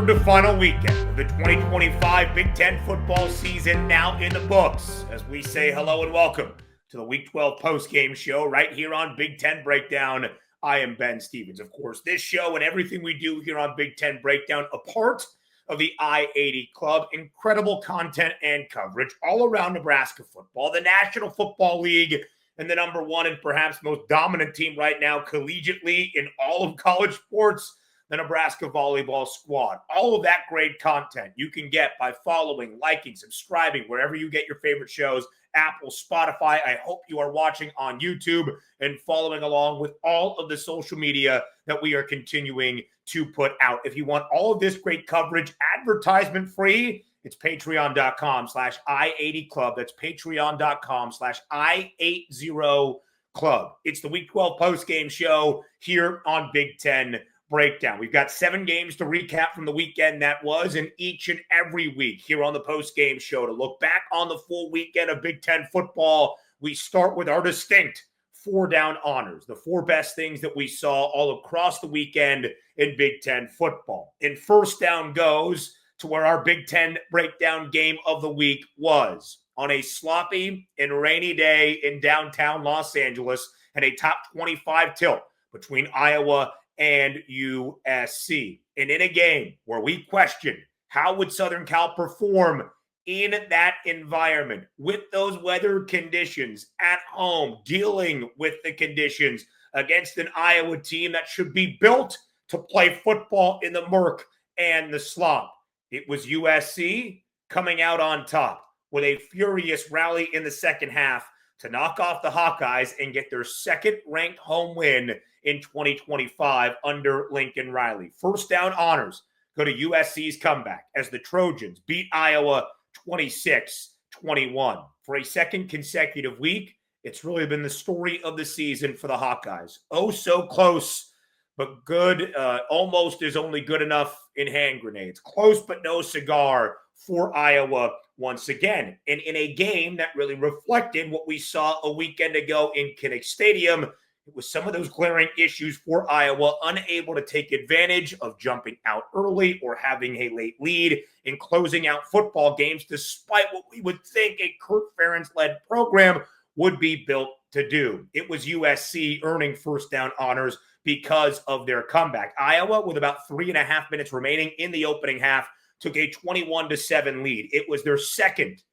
third to final weekend of the 2025 Big Ten football season now in the books. As we say hello and welcome to the Week 12 postgame show right here on Big Ten Breakdown. I am Ben Stevens. Of course, this show and everything we do here on Big Ten Breakdown, a part of the I-80 Club. Incredible content and coverage all around Nebraska football, the National Football League, and the number one and perhaps most dominant team right now collegiately in all of college sports, the Nebraska volleyball squad. All of that great content you can get by following, liking, subscribing, wherever you get your favorite shows, Apple, Spotify. I hope you are watching on YouTube and following along with all of the social media that we are continuing to put out. If you want all of this great coverage advertisement free, it's patreon.com/I80 Club. That's patreon.com/I80 Club. It's the Week 12 postgame show here on Big Ten Breakdown. We've got 7 games to recap from the weekend that was, and each and every week here on the postgame show to look back on the full weekend of Big Ten football. We start with our distinct 4-down honors, the 4 best things that we saw all across the weekend in Big Ten football. And first down goes to where our Big Ten breakdown game of the week was, on a sloppy and rainy day in downtown Los Angeles, and a top 25 tilt between Iowa and USC. And in a game where we question how would Southern Cal perform in that environment with those weather conditions at home, dealing with the conditions against an Iowa team that should be built to play football in the murk and the slop. It was USC coming out on top with a furious rally in the second half to knock off the Hawkeyes and get their second-ranked home win in 2025 under Lincoln Riley. First down honors go to USC's comeback as the Trojans beat Iowa 26-21. For a second consecutive week, it's really been the story of the season for the Hawkeyes. Oh, so close, but good. Almost is only good enough in hand grenades. Close, but no cigar for Iowa once again. And in a game that really reflected what we saw a weekend ago in Kinnick Stadium, it was some of those glaring issues for Iowa, unable to take advantage of jumping out early or having a late lead in closing out football games, despite what we would think a Kirk Ferentz-led program would be built to do. It was USC earning first down honors because of their comeback. Iowa, with about 3.5 minutes remaining in the opening half, took a 21-7 lead. It was their second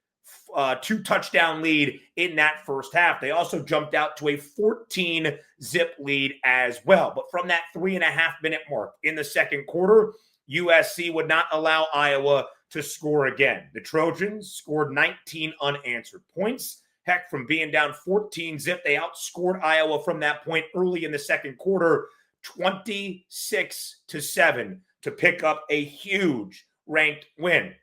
2-touchdown lead in that first half. They also jumped out to a 14-zip lead as well. But from that 3.5-minute mark in the second quarter, USC would not allow Iowa to score again. The Trojans scored 19 unanswered points. Heck, from being down 14-zip, they outscored Iowa from that point early in the second quarter, 26-7, to pick up a huge ranked win.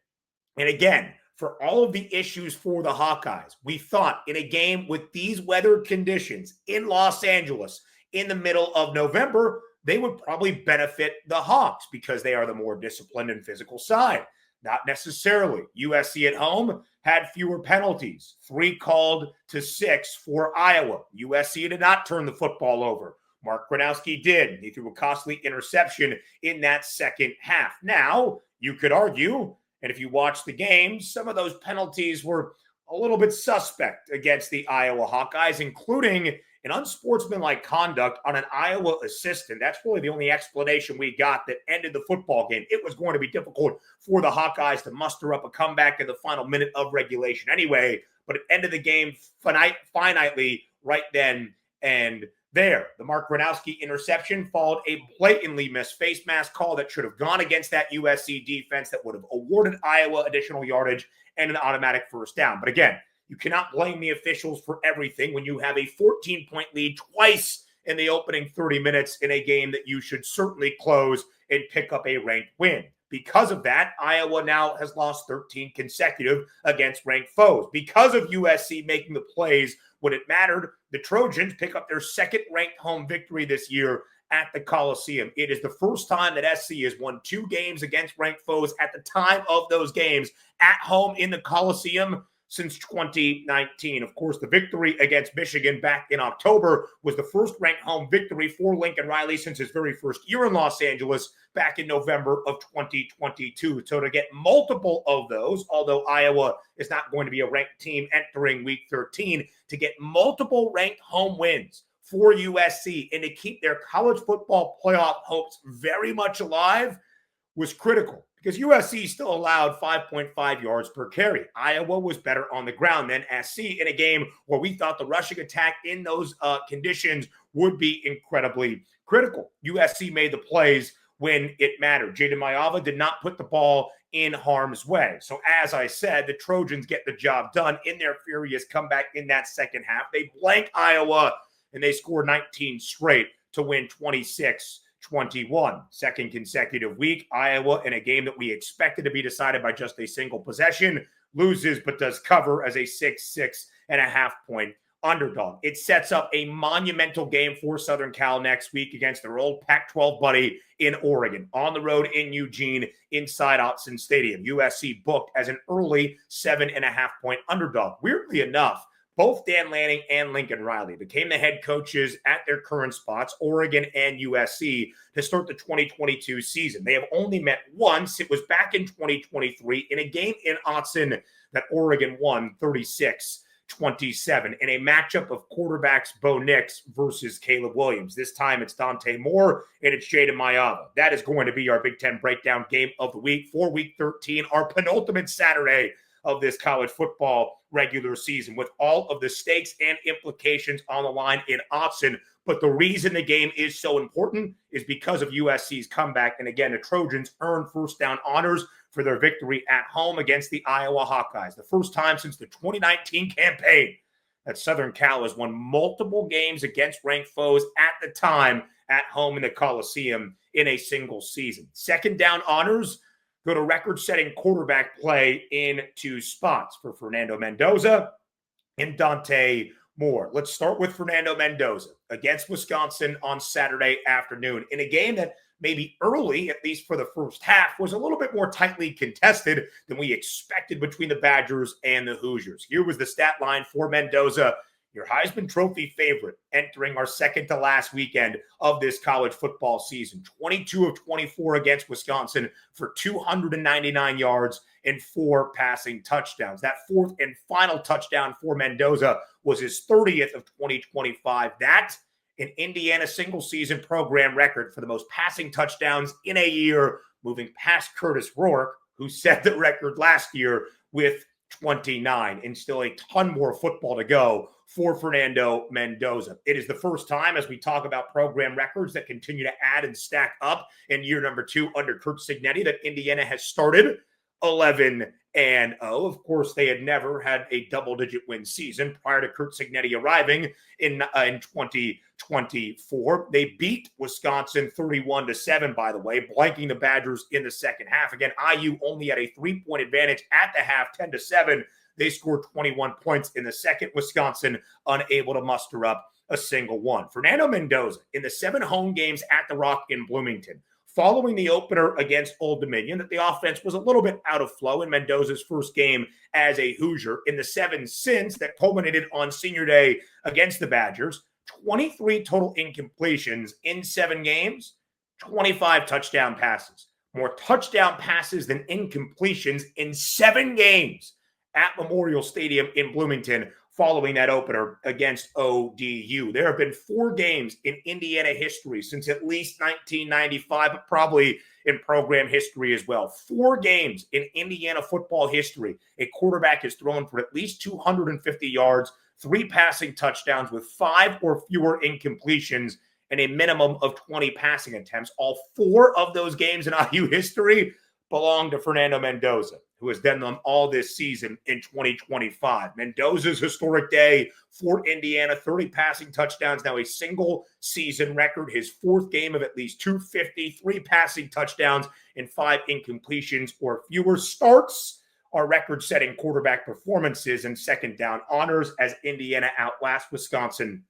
And again, for all of the issues for the Hawkeyes, we thought in a game with these weather conditions in Los Angeles in the middle of November, they would probably benefit the Hawks because they are the more disciplined and physical side. Not necessarily. USC at home had fewer penalties, 3 called to 6 for Iowa. USC did not turn the football over. Mark Gronowski did. He threw a costly interception in that second half. Now, you could argue, and if you watch the game, some of those penalties were a little bit suspect against the Iowa Hawkeyes, including an unsportsmanlike conduct on an Iowa assistant. That's really the only explanation we got that ended the football game. It was going to be difficult for the Hawkeyes to muster up a comeback in the final minute of regulation anyway, but it ended the game finitely right then and there. The Mark Gronowski interception followed a blatantly missed face mask call that should have gone against that USC defense that would have awarded Iowa additional yardage and an automatic first down. But again, you cannot blame the officials for everything when you have a 14-point lead twice in the opening 30 minutes in a game that you should certainly close and pick up a ranked win. Because of that, Iowa now has lost 13 consecutive against ranked foes. Because of USC making the plays when it mattered, the Trojans pick up their second-ranked home victory this year at the Coliseum. It is the first time that SC has won 2 games against ranked foes at the time of those games at home in the Coliseum since 2019. Of course, the victory against Michigan back in October was the first ranked home victory for Lincoln Riley since his very first year in Los Angeles back in November of 2022. So to get multiple of those, although Iowa is not going to be a ranked team entering week 13, to get multiple ranked home wins for USC and to keep their college football playoff hopes very much alive was critical, because USC still allowed 5.5 yards per carry. Iowa was better on the ground than SC in a game where we thought the rushing attack in those conditions would be incredibly critical. USC made the plays when it mattered. Jaden Mayava did not put the ball in harm's way. So as I said, the Trojans get the job done in their furious comeback in that second half. They blank Iowa and they score 19 straight to win 26-21. Second consecutive week, Iowa, in a game that we expected to be decided by just a single possession, loses but does cover as a 6.5 point underdog. It sets up a monumental game for Southern Cal next week against their old Pac-12 buddy in Oregon, on the road in Eugene, inside Autzen Stadium. USC booked as an early 7.5 point underdog. Weirdly enough, both Dan Lanning and Lincoln Riley became the head coaches at their current spots, Oregon and USC, to start the 2022 season. They have only met once. It was back in 2023 in a game in Autzen that Oregon won 36-27 in a matchup of quarterbacks Bo Nix versus Caleb Williams. This time it's Dante Moore and it's Jaden Mayava. That is going to be our Big Ten breakdown game of the week for week 13, our penultimate Saturday of this college football regular season, with all of the stakes and implications on the line in Autzen. But the reason the game is so important is because of USC's comeback. And again, the Trojans earned first down honors for their victory at home against the Iowa Hawkeyes. The first time since the 2019 campaign that Southern Cal has won multiple games against ranked foes at the time at home in the Coliseum in a single season. Second down honors go to record-setting quarterback play in two spots for Fernando Mendoza and Dante Moore. Let's start with Fernando Mendoza against Wisconsin on Saturday afternoon in a game that maybe early, at least for the first half, was a little bit more tightly contested than we expected between the Badgers and the Hoosiers. Here was the stat line for Mendoza, your Heisman Trophy favorite, entering our second to last weekend of this college football season. 22 of 24 against Wisconsin for 299 yards and 4 passing touchdowns. That fourth and final touchdown for Mendoza was his 30th of 2025. That, an Indiana single-season program record for the most passing touchdowns in a year, moving past Curtis Rourke, who set the record last year with 29, and still a ton more football to go for Fernando Mendoza. It is the first time, as we talk about program records that continue to add and stack up in year number 2 under Curt Cignetti, that Indiana has started 11-0. Of course, they had never had a double-digit win season prior to Curt Cignetti arriving in 2024. They beat Wisconsin 31-7, by the way, blanking the Badgers in the second half. Again, IU only had a 3-point advantage at the half, 10-7. They scored 21 points in the second. Wisconsin unable to muster up a single one. Fernando Mendoza, in the 7 home games at the Rock in Bloomington, following the opener against Old Dominion, that the offense was a little bit out of flow in Mendoza's first game as a Hoosier. In the 7 since that culminated on Senior Day against the Badgers, 23 total incompletions in 7 games, 25 touchdown passes. More touchdown passes than incompletions in 7 games at Memorial Stadium in Bloomington following that opener against ODU. There have been 4 games in Indiana history since at least 1995, but probably in program history as well. 4 games in Indiana football history, a quarterback has thrown for at least 250 yards, 3 passing touchdowns with 5 or fewer incompletions, and a minimum of 20 passing attempts. All 4 of those games in IU history belong to Fernando Mendoza, who has done them all this season in 2025. Mendoza's historic day for Indiana, 30 passing touchdowns, now a single season record, his 4th game of at least 250, 3 passing touchdowns, and 5 incompletions or fewer. Starts are record-setting quarterback performances and second down honors as Indiana outlasts Wisconsin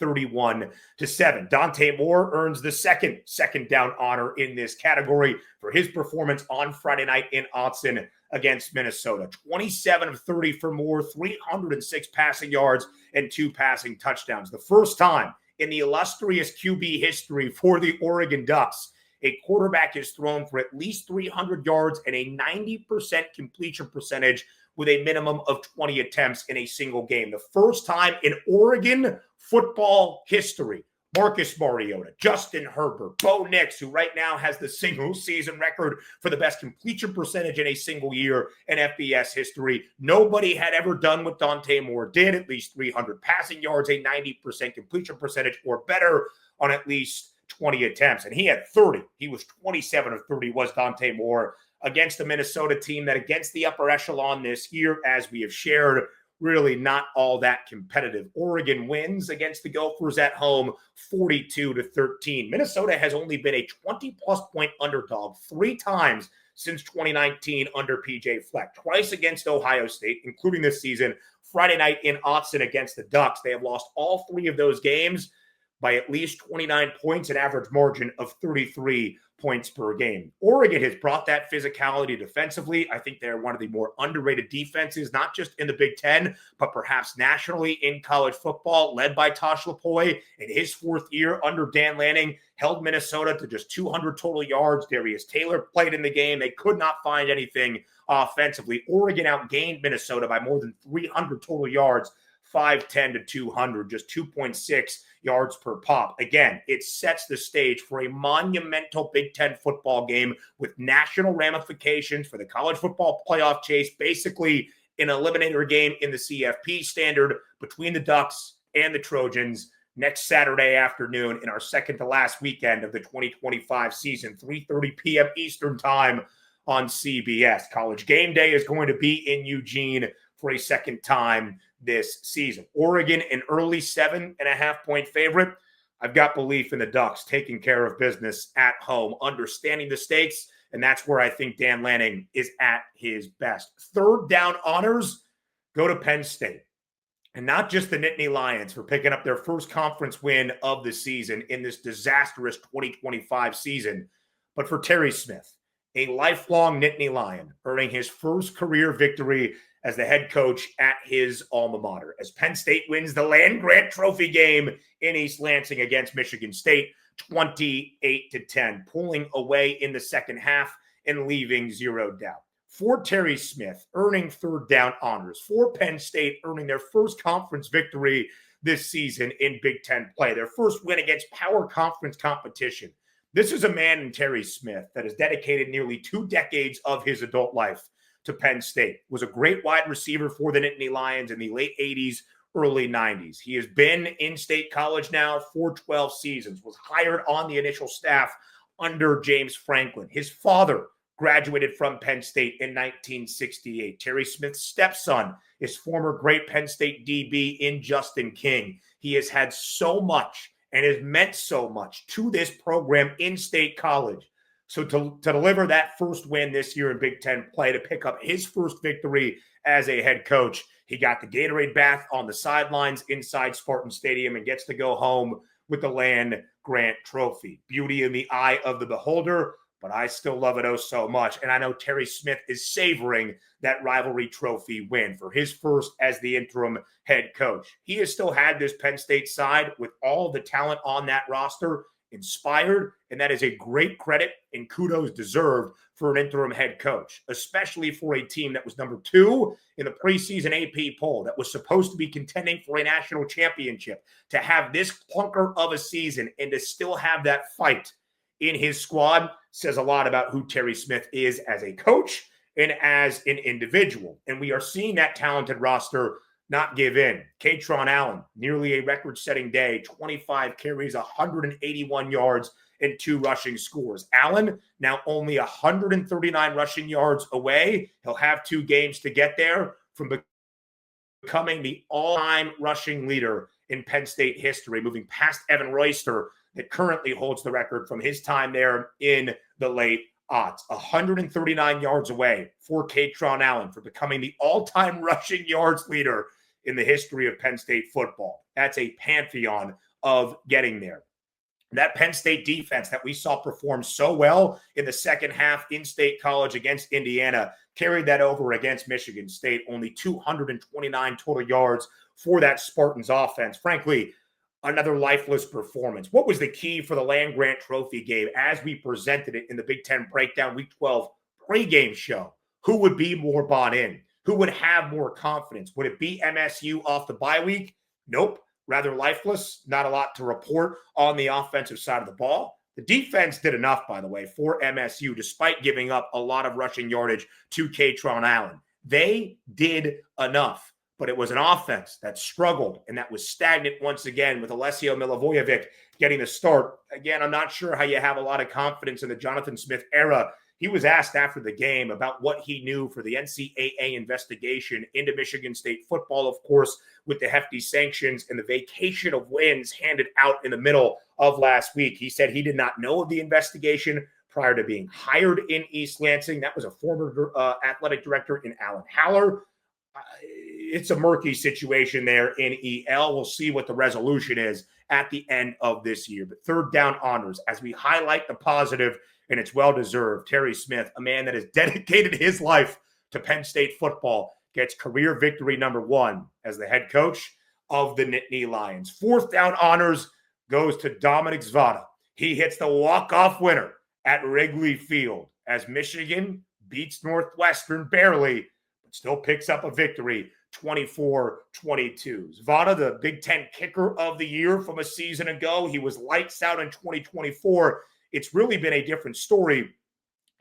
31-7. Dante Moore earns the second down honor in this category for his performance on Friday night in Autzen against Minnesota. 27 of 30 for Moore, 306 passing yards, and 2 passing touchdowns. The first time in the illustrious QB history for the Oregon Ducks, a quarterback is thrown for at least 300 yards and a 90% completion percentage with a minimum of 20 attempts in a single game. The first time in Oregon football history. Marcus Mariota, Justin Herbert, Bo Nix, who right now has the single season record for the best completion percentage in a single year in FBS history. Nobody had ever done what Dante Moore did, at least 300 passing yards, a 90% completion percentage or better on at least 20 attempts. And he had 30. He was 27 of 30 was Dante Moore against the Minnesota team that against the upper echelon this year, as we have shared, really not all that competitive. Oregon wins against the Gophers at home 42-13. Minnesota has only been a 20-plus point underdog 3 times since 2019 under PJ Fleck. Twice against Ohio State, including this season. Friday night in Autzen against the Ducks. They have lost all 3 of those games by at least 29 points, an average margin of 33 points per game. Oregon has brought that physicality defensively. I think they're one of the more underrated defenses, not just in the Big Ten, but perhaps nationally in college football, led by Tosh Lupoi in his 4th year under Dan Lanning, held Minnesota to just 200 total yards. Darius Taylor played in the game. They could not find anything offensively. Oregon outgained Minnesota by more than 300 total yards, 510-200, just 2.6 yards per pop. Again, it sets the stage for a monumental Big Ten football game with national ramifications for the college football playoff chase, basically an eliminator game in the CFP standard between the Ducks and the Trojans next Saturday afternoon in our second to last weekend of the 2025 season, 3:30 p.m. Eastern time on CBS. College Game Day is going to be in Eugene for a second time this season. Oregon, an early 7.5-point favorite. I've got belief in the Ducks taking care of business at home, understanding the stakes, and that's where I think Dan Lanning is at his best. Third down honors go to Penn State. And not just the Nittany Lions for picking up their first conference win of the season in this disastrous 2025 season, but for Terry Smith, a lifelong Nittany Lion, earning his first career victory as the head coach at his alma mater, as Penn State wins the land-grant trophy game in East Lansing against Michigan State, 28-10, pulling away in the second half and leaving 0 doubt. For Terry Smith, earning third down honors. For Penn State, earning their first conference victory this season in Big Ten play, their first win against power conference competition. This is a man in Terry Smith that has dedicated nearly 2 decades of his adult life to Penn State, was a great wide receiver for the Nittany Lions in the late 80s, early 90s. He has been in State College now for 12 seasons, was hired on the initial staff under James Franklin. His father graduated from Penn State in 1968. Terry Smith's stepson is former great Penn State DB in Justin King. He has had so much and has meant so much to this program in State College. So to deliver that first win this year in Big Ten play, to pick up his first victory as a head coach, he got the Gatorade bath on the sidelines inside Spartan Stadium and gets to go home with the land-grant trophy. Beauty in the eye of the beholder, but I still love it oh so much. And I know Terry Smith is savoring that rivalry trophy win for his first as the interim head coach. He has still had this Penn State side with all the talent on that roster inspired, and that is a great credit and kudos deserved for an interim head coach, especially for a team that was number 2 in the preseason AP poll, that was supposed to be contending for a national championship. To have this clunker of a season and to still have that fight in his squad says a lot about who Terry Smith is as a coach and as an individual. And we are seeing that talented roster not give in. Katron Allen, nearly a record-setting day, 25 carries, 181 yards, and 2 rushing scores. Allen, now only 139 rushing yards away. He'll have 2 games to get there from becoming the all-time rushing leader in Penn State history, moving past Evan Royster, that currently holds the record from his time there in the late aughts. 139 yards away for Katron Allen for becoming the all-time rushing yards leader in the history of Penn State football. That's a pantheon of getting there. That Penn State defense that we saw perform so well in the second half in State College against Indiana carried that over against Michigan State. Only 229 total yards for that Spartans offense. Frankly, another lifeless performance. What was the key for the Land-Grant Trophy game as we presented it in the Big Ten Breakdown Week 12 pregame show? Who would be more bought in? Who would have more confidence? Would it be MSU off the bye week? Nope. Rather lifeless. Not a lot to report on the offensive side of the ball. The defense did enough, by the way, for MSU, despite giving up a lot of rushing yardage to Katron Allen. They did enough, but it was an offense that struggled and that was stagnant once again with Alessio Milivojevic getting the start. Again, I'm not sure how you have a lot of confidence in the Jonathan Smith era. He was asked after the game about what he knew for the NCAA investigation into Michigan State football, of course, with the hefty sanctions and the vacation of wins handed out in the middle of last week. He said he did not know of the investigation prior to being hired in East Lansing. That was a former athletic director in Alan Haller. It's a murky situation there in EL. We'll see what the resolution is at the end of this year. But third down honors, as we highlight the positive, and it's well-deserved. Terry Smith, a man that has dedicated his life to Penn State football, gets career victory number 1 as the head coach of the Nittany Lions. Fourth down honors goes to Dominic Zvada. He hits the walk-off winner at Wrigley Field as Michigan beats Northwestern barely, but still picks up a victory, 24-22. Zvada, the Big Ten kicker of the year from a season ago. He was lights out in 2024. It's really been a different story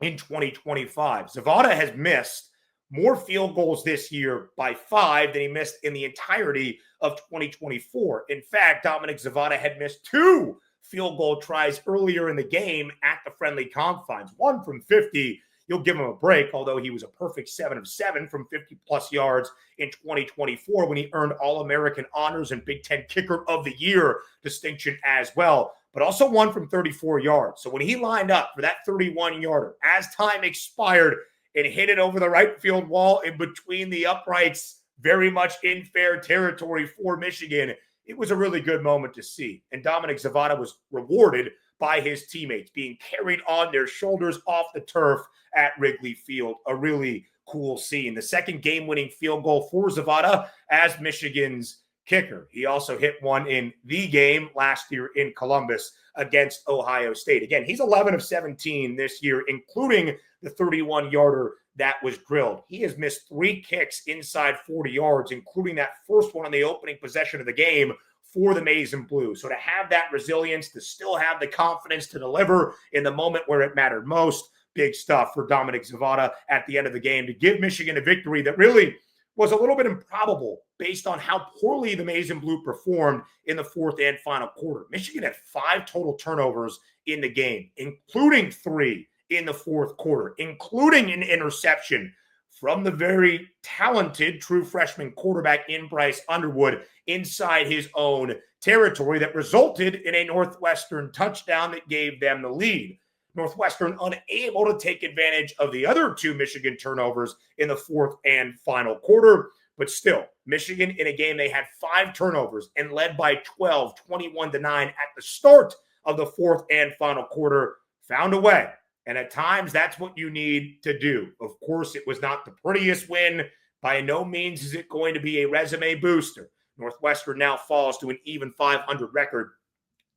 in 2025. Zvada has missed more field goals this year by 5 than he missed in the entirety of 2024. In fact, Dominic Zvada had missed 2 field goal tries earlier in the game at the friendly confines. 1 from 50. You'll give him a break, although he was a perfect 7 of 7 from 50-plus yards in 2024 when he earned All-American honors and Big Ten Kicker of the Year distinction as well, but also 1 from 34 yards. So when he lined up for that 31-yarder, as time expired and hit it over the right field wall in between the uprights, very much in fair territory for Michigan, it was a really good moment to see. And Dominic Zvada was rewarded by his teammates, being carried on their shoulders off the turf at Wrigley Field. A really cool scene. The second game-winning field goal for Zvada as Michigan's kicker. He also hit one in the game last year in Columbus against Ohio State. Again, he's 11 of 17 this year, including the 31-yarder that was drilled. He has missed 3 kicks inside 40 yards, including that first one on the opening possession of the game for the Maize and Blue. So to have that resilience, to still have the confidence to deliver in the moment where it mattered most, big stuff for Dominic Zvada at the end of the game to give Michigan a victory that really was a little bit improbable based on how poorly the Maize and Blue performed in the fourth and final quarter. Michigan had 5 total turnovers in the game, including 3 in the fourth quarter, including an interception from the very talented true freshman quarterback in Bryce Underwood inside his own territory that resulted in a Northwestern touchdown that gave them the lead. Northwestern unable to take advantage of the other 2 Michigan turnovers in the fourth and final quarter. But still, Michigan in a game they had 5 turnovers and led by 12, 21-9 at the start of the fourth and final quarter, found a way. And at times, that's what you need to do. Of course, it was not the prettiest win. By no means is it going to be a resume booster. Northwestern now falls to an even 500 record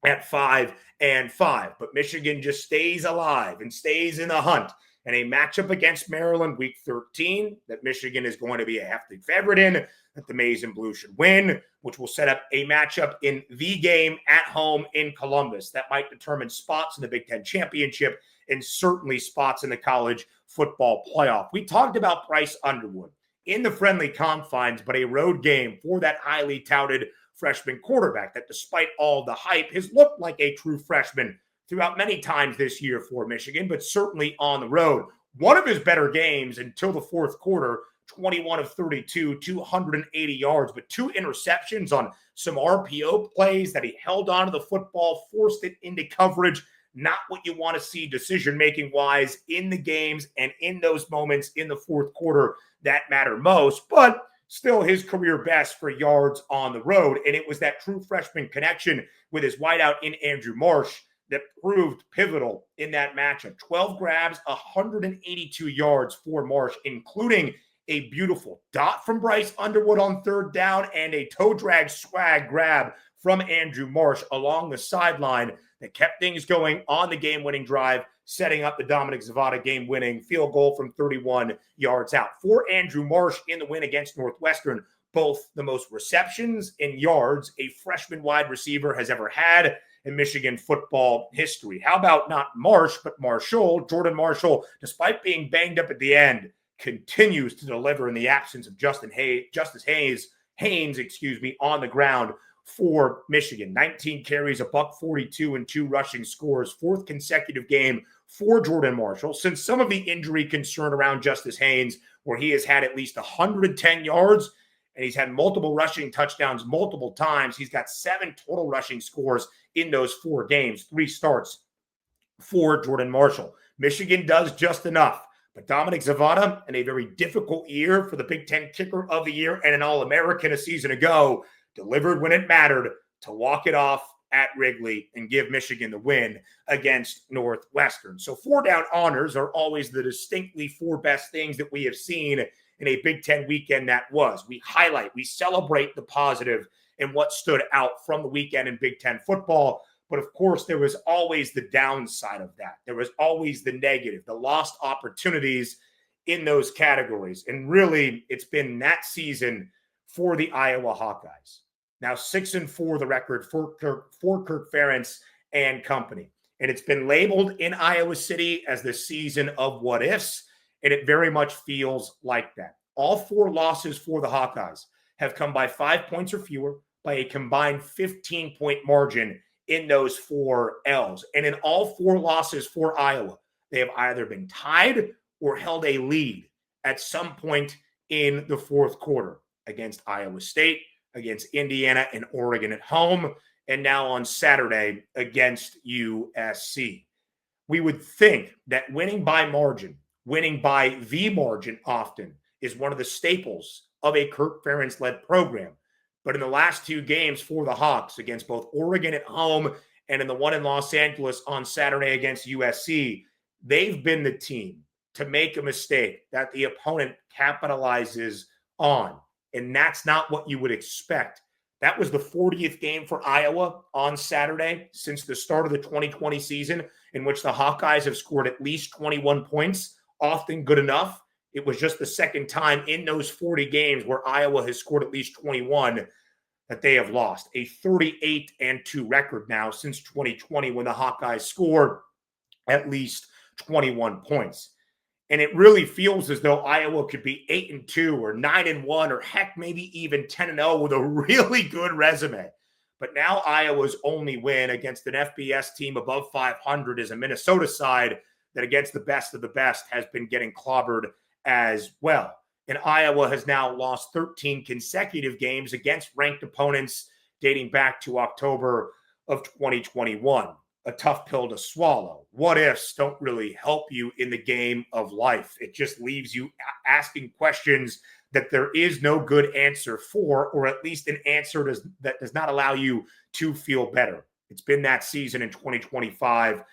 at 5-5. But Michigan just stays alive and stays in the hunt. And a matchup against Maryland week 13 that Michigan is going to be a hefty favorite in, that the Maize and Blue should win, which will set up a matchup in the game at home in Columbus. That might determine spots in the Big Ten championship and certainly spots in the college football playoff. We talked about Bryce Underwood in the friendly confines, but a road game for that highly touted freshman quarterback that, despite all the hype, has looked like a true freshman throughout many times this year for Michigan, but certainly on the road. One of his better games until the fourth quarter, 21 of 32, 280 yards, but 2 interceptions on some RPO plays that he held onto the football, forced it into coverage. Not what you want to see decision-making wise in the games and in those moments in the fourth quarter that matter most, but still his career best for yards on the road. And it was that true freshman connection with his wideout in Andrew Marsh that proved pivotal in that matchup. 12 grabs, 182 yards for Marsh, including a beautiful dot from Bryce Underwood on third down and a toe drag swag grab from Andrew Marsh along the sideline that kept things going on the game-winning drive, setting up the Dominic Zavada game-winning field goal from 31 yards out. For Andrew Marsh in the win against Northwestern, both the most receptions and yards a freshman wide receiver has ever had in Michigan football history. How about not Marsh, but Marshall? Jordan Marshall, despite being banged up at the end, continues to deliver in the absence of Justice Haynes, on the ground for Michigan. 19 carries, $142, and 2 rushing scores. 4th consecutive game for Jordan Marshall. Since some of the injury concern around Justice Haynes, where he has had at least 110 yards, and he's had multiple rushing touchdowns multiple times. He's got 7 total rushing scores in those 4 games, 3 starts for Jordan Marshall. Michigan does just enough. But Dominic Zavada, in a very difficult year for the Big Ten kicker of the year and an All-American a season ago, delivered when it mattered to walk it off at Wrigley and give Michigan the win against Northwestern. So 4-down honors are always the distinctly 4 best things that we have seen in a Big Ten weekend that was. We highlight, we celebrate the positive and what stood out from the weekend in Big Ten football. But of course, there was always the downside of that. There was always the negative, the lost opportunities in those categories. And really, it's been that season for the Iowa Hawkeyes. Now 6-4 the record for Kirk Ferentz and company. And it's been labeled in Iowa City as the season of what-ifs, and it very much feels like that. All 4 losses for the Hawkeyes have come by 5 points or fewer, by a combined 15-point margin in those 4 L's. And in all 4 losses for Iowa, they have either been tied or held a lead at some point in the 4th quarter against Iowa State, against Indiana and Oregon at home, and now on Saturday against USC. We would think that winning by margin, winning by the margin often, is one of the staples of a Kirk Ferentz-led program. But in the last 2 games for the Hawks, against both Oregon at home and in the one in Los Angeles on Saturday against USC, they've been the team to make a mistake that the opponent capitalizes on. And that's not what you would expect. That was the 40th game for Iowa on Saturday since the start of the 2020 season, in which the Hawkeyes have scored at least 21 points, often good enough. It was just the second time in those 40 games where Iowa has scored at least 21 that they have lost. A 38-2 record now since 2020 when the Hawkeyes scored at least 21 points. And it really feels as though Iowa could be 8-2 or 9-1 or heck, maybe even 10-0 with a really good resume. But now Iowa's only win against an FBS team above 500 is a Minnesota side that against the best of the best has been getting clobbered as well. And Iowa has now lost 13 consecutive games against ranked opponents dating back to October of 2021. A tough pill to swallow. What ifs don't really help you in the game of life. It just leaves you asking questions that there is no good answer for, or at least an answer that does not allow you to feel better. It's been that season in 2025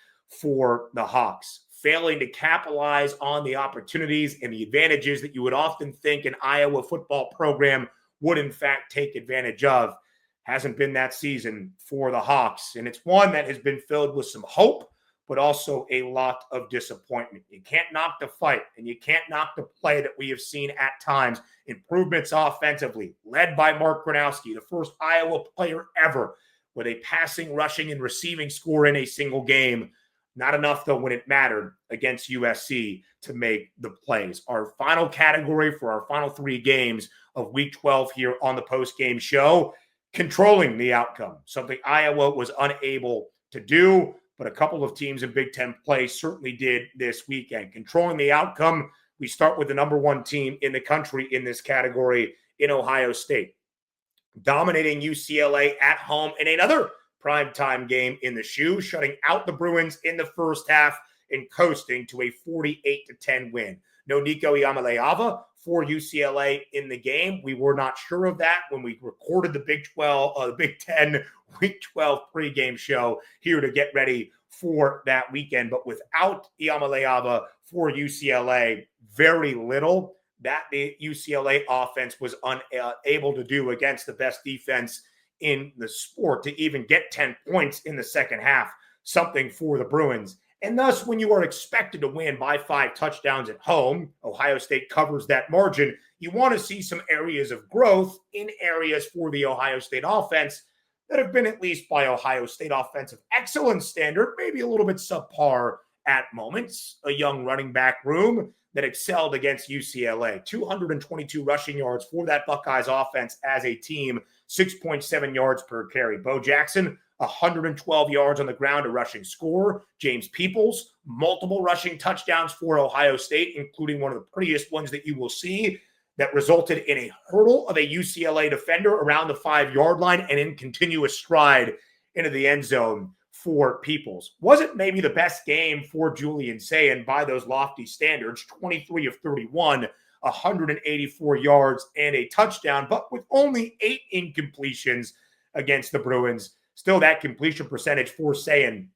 for the Hawks, failing to capitalize on the opportunities and the advantages that you would often think an Iowa football program would in fact take advantage of. Hasn't been that season for the Hawks. And it's one that has been filled with some hope, but also a lot of disappointment. You can't knock the fight, and you can't knock the play that we have seen at times. Improvements offensively, led by Mark Gronowski, the first Iowa player ever with a passing, rushing, and receiving score in a single game. Not enough, though, when it mattered against USC to make the plays. Our final category for our final 3 games of Week 12 here on the post-game show, controlling the outcome, something Iowa was unable to do, but a couple of teams in Big Ten play certainly did this weekend. Controlling the outcome, we start with the number 1 team in the country in this category in Ohio State, dominating UCLA at home in another primetime game in the shoe, shutting out the Bruins in the first half and coasting to a 48-10 win. No Nico Iamaleava for UCLA in the game. We were not sure of that when we recorded the Big Ten Week 12 pregame show here to get ready for that weekend. But without Iamaleava for UCLA, very little that the UCLA offense was unable to do against the best defense in the sport to even get 10 points in the second half, something for the Bruins. And thus, when you are expected to win by 5 touchdowns at home, Ohio State covers that margin. You want to see some areas of growth in areas for the Ohio State offense that have been, at least by Ohio State offensive excellence standard, maybe a little bit subpar at moments. A young running back room that excelled against UCLA. 222 rushing yards for that Buckeyes offense as a team, 6.7 yards per carry. Bo Jackson, 112 yards on the ground, a rushing score. James Peoples, multiple rushing touchdowns for Ohio State, including one of the prettiest ones that you will see that resulted in a hurdle of a UCLA defender around the 5-yard line and in continuous stride into the end zone for Peoples. Wasn't maybe the best game for Julian Sayin by those lofty standards, 23 of 31, 184 yards and a touchdown, but with only 8 incompletions against the Bruins. Still, that completion percentage for Sayin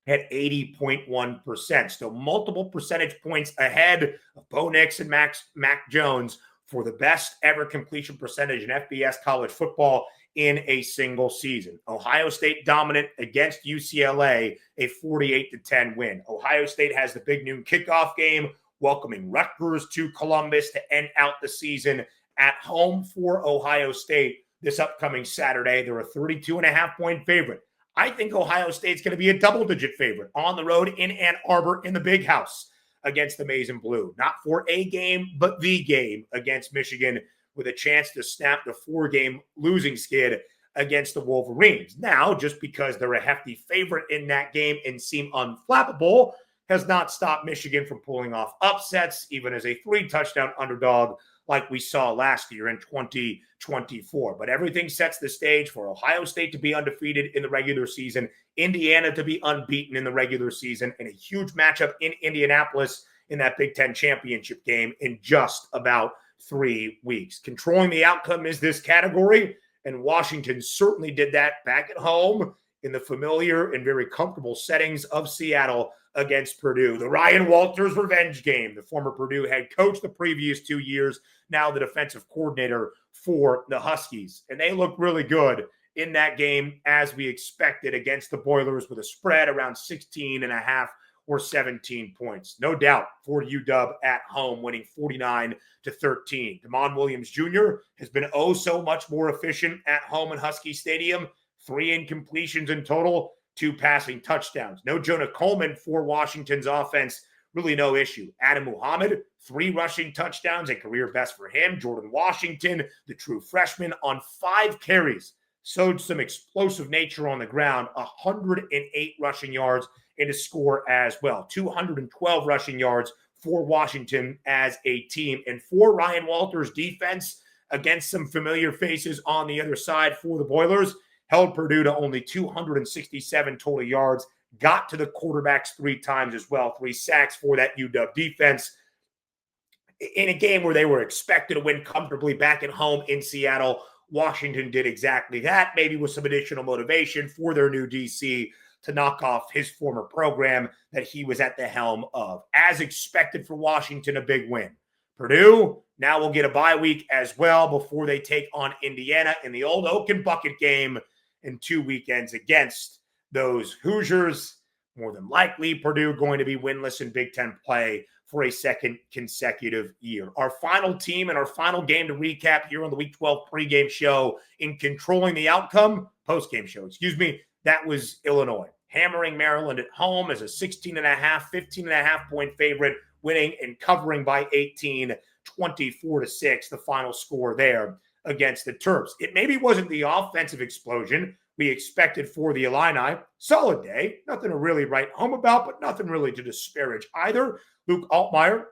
at 80.1%. Still multiple percentage points ahead of Bo Nix and Mac Jones for the best ever completion percentage in FBS college football in a single season. Ohio State dominant against UCLA, a 48-10 win. Ohio State has the big noon kickoff game, welcoming Rutgers to Columbus to end out the season at home for Ohio State this upcoming Saturday. They're a 32.5-point favorite. I think Ohio State's going to be a double-digit favorite on the road in Ann Arbor in the Big House against the Maize and Blue. Not for a game, but the game against Michigan, with a chance to snap the 4-game losing skid against the Wolverines. Now, just because they're a hefty favorite in that game and seem unflappable, has not stopped Michigan from pulling off upsets, even as a 3-touchdown underdog like we saw last year in 2024. But everything sets the stage for Ohio State to be undefeated in the regular season, Indiana to be unbeaten in the regular season, and a huge matchup in Indianapolis in that Big Ten championship game in just about 3 weeks. Controlling the outcome is this category, and Washington certainly did that back at home in the familiar and very comfortable settings of Seattle against Purdue. The Ryan Walters revenge game. The former Purdue head coach the previous 2 years, now the defensive coordinator for the Huskies. And they look really good in that game, as we expected, against the Boilers, with a spread around 16.5 or 17 points. No doubt for UW at home, winning 49-13. Damon Williams Jr. has been so much more efficient at home in Husky Stadium. 3 incompletions in total, 2 passing touchdowns. No Jonah Coleman for Washington's offense, really no issue. Adam Muhammad, 3 rushing touchdowns, a career best for him. Jordan Washington, the true freshman, on 5 carries, showed some explosive nature on the ground, 108 rushing yards and a score as well. 212 rushing yards for Washington as a team. And for Ryan Walters' defense, against some familiar faces on the other side for the Boilers, held Purdue to only 267 total yards, got to the quarterbacks 3 times as well, 3 sacks for that UW defense. In a game where they were expected to win comfortably back at home in Seattle, Washington did exactly that, maybe with some additional motivation for their new DC to knock off his former program that he was at the helm of. As expected for Washington, a big win. Purdue now will get a bye week as well before they take on Indiana in the old Oak and Bucket game in 2 weekends against those Hoosiers. More than likely, Purdue going to be winless in Big Ten play for a second consecutive year. Our final team and our final game to recap here on the Week 12 pregame show in controlling the outcome, postgame show, that was Illinois. Hammering Maryland at home as a 15.5 point favorite, winning and covering by 18, 24-6, the final score there against the Terps. It maybe wasn't the offensive explosion we expected for the Illini. Solid day. Nothing to really write home about, but nothing really to disparage either. Luke Altmaier,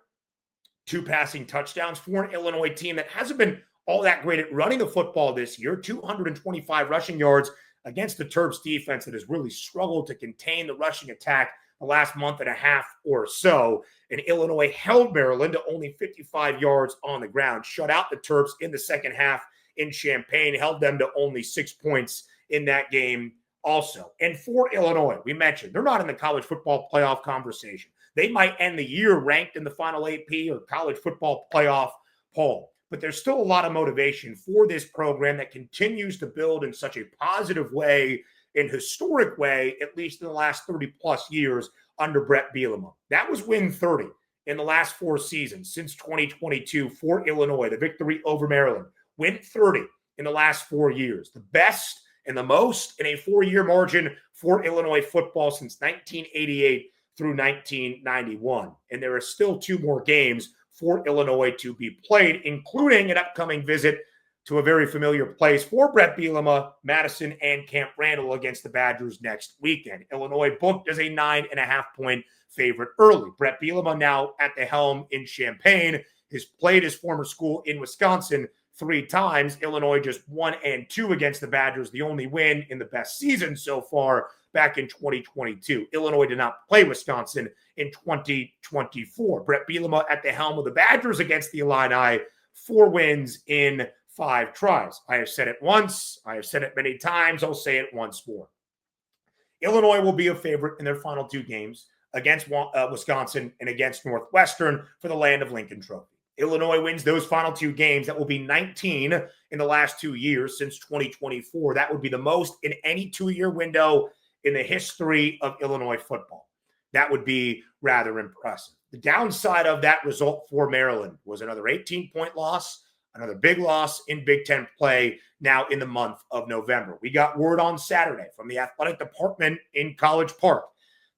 2 passing touchdowns for an Illinois team that hasn't been all that great at running the football this year. 225 rushing yards against the Terps defense that has really struggled to contain the rushing attack the last month and a half or so. And Illinois held Maryland to only 55 yards on the ground, shut out the Terps in the second half in Champaign, held them to only 6 points in that game also. And for Illinois, we mentioned they're not in the college football playoff conversation. They might end the year ranked in the final AP or college football playoff poll, but there's still a lot of motivation for this program that continues to build in such a positive way, in historic way, at least in the last 30 plus years under Brett Bielema. That was win 30 in the last 4 seasons since 2022 for Illinois, the victory over Maryland. Win 30 in the last 4 years, the best and the most in a 4-year margin for Illinois football since 1988 through 1991. And there are still 2 more games for Illinois to be played, including an upcoming visit to a very familiar place for Brett Bielema, Madison and Camp Randall against the Badgers next weekend. Illinois booked as a 9.5-point favorite early. Brett Bielema now at the helm in Champaign has played his former school in Wisconsin 3 times. Illinois just 1-2 against the Badgers, the only win in the best season so far back in 2022. Illinois did not play Wisconsin in 2024. Brett Bielema at the helm of the Badgers against the Illini, 4 wins in 5 tries. I have said it once. I have said it many times. I'll say it once more. Illinois will be a favorite in their final 2 games against Wisconsin and against Northwestern for the Land of Lincoln Trophy. Illinois wins those final 2 games. That will be 19 in the last 2 years since 2024. That would be the most in any 2-year window in the history of Illinois football. That would be rather impressive. The downside of that result for Maryland was another 18-point loss, another big loss in Big Ten play now in the month of November. We got word on Saturday from the athletic department in College Park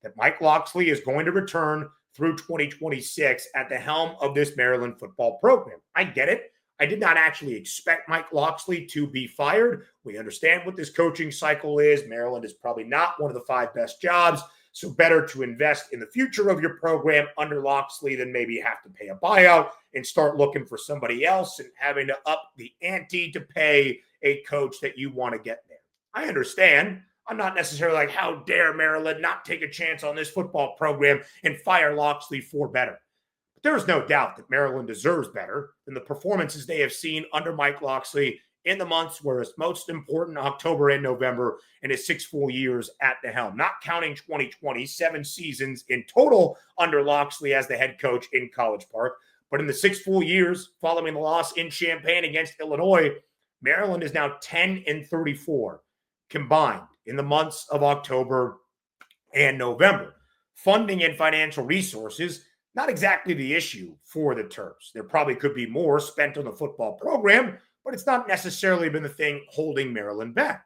that Mike Locksley is going to return through 2026 at the helm of this Maryland football program. I get it. I did not actually expect Mike Locksley to be fired. We understand what this coaching cycle is. Maryland is probably not one of the 5 best jobs, so better to invest in the future of your program under Locksley than maybe have to pay a buyout and start looking for somebody else and having to up the ante to pay a coach that you want to get there. I understand. I'm not necessarily like, how dare Maryland not take a chance on this football program and fire Locksley for better. But there's no doubt that Maryland deserves better than the performances they have seen under Mike Locksley in the months where it's most important, October and November, in his 6 full years at the helm. Not counting 2020, 7 seasons in total under Locksley as the head coach in College Park. But in the 6 full years following the loss in Champaign against Illinois, Maryland is now 10-34 combined in the months of October and November. Funding and financial resources, not exactly the issue for the Terps. There probably could be more spent on the football program, but it's not necessarily been the thing holding Maryland back.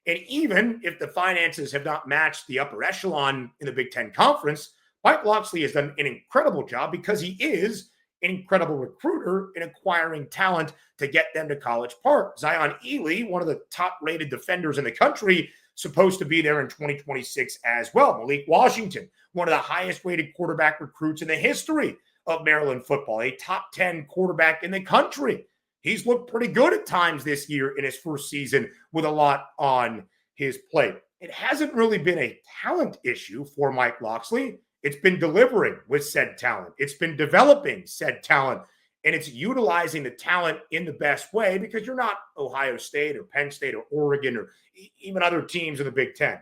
And even if the finances have not matched the upper echelon in the Big Ten Conference, Mike Locksley has done an incredible job because he is an incredible recruiter in acquiring talent to get them to College Park. Zion Ely, one of the top-rated defenders in the country, supposed to be there in 2026 as well. Malik Washington, one of the highest-rated quarterback recruits in the history of Maryland football, a top 10 quarterback in the country. He's looked pretty good at times this year in his first season with a lot on his plate. It hasn't really been a talent issue for Mike Locksley. It's been delivering with said talent. It's been developing said talent, and it's utilizing the talent in the best way because you're not Ohio State or Penn State or Oregon or even other teams in the Big Ten.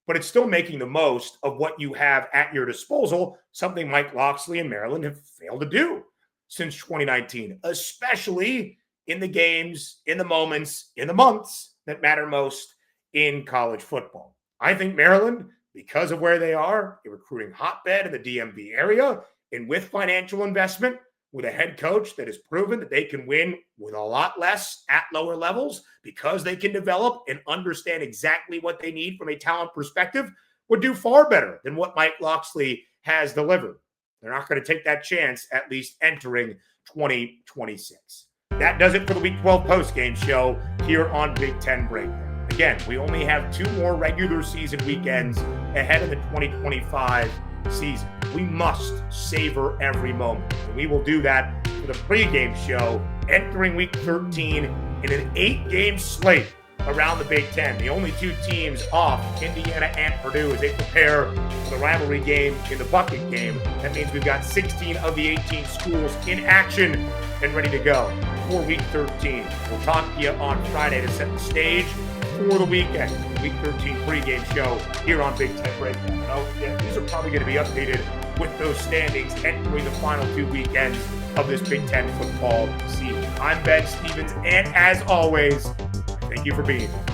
But it's still making the most of what you have at your disposal, something Mike Locksley and Maryland have failed to do since 2019, especially in the games, in the moments, in the months that matter most in college football. I think Maryland, because of where they are, a recruiting hotbed in the DMV area, and with financial investment, with a head coach that has proven that they can win with a lot less at lower levels because they can develop and understand exactly what they need from a talent perspective, would do far better than what Mike Locksley has delivered. They're not going to take that chance, at least entering 2026. That does it for the Week 12 postgame show here on Big Ten Breakdown. Again, we only have 2 more regular season weekends ahead of the 2025 season. We must savor every moment, and we will do that for the pregame show entering Week 13 in an 8-game slate around the Big Ten. The only two teams off, Indiana and Purdue, as they prepare for the rivalry game in the bucket game. That means we've got 16 of the 18 schools in action and ready to go for Week 13. We'll talk to you on Friday to set the stage for the weekend. Week 13 pregame show here on Big Ten Breakdown. These are probably going to be updated with those standings entering the final 2 weekends of this Big Ten football season. I'm Ben Stevens, and as always, thank you for being here.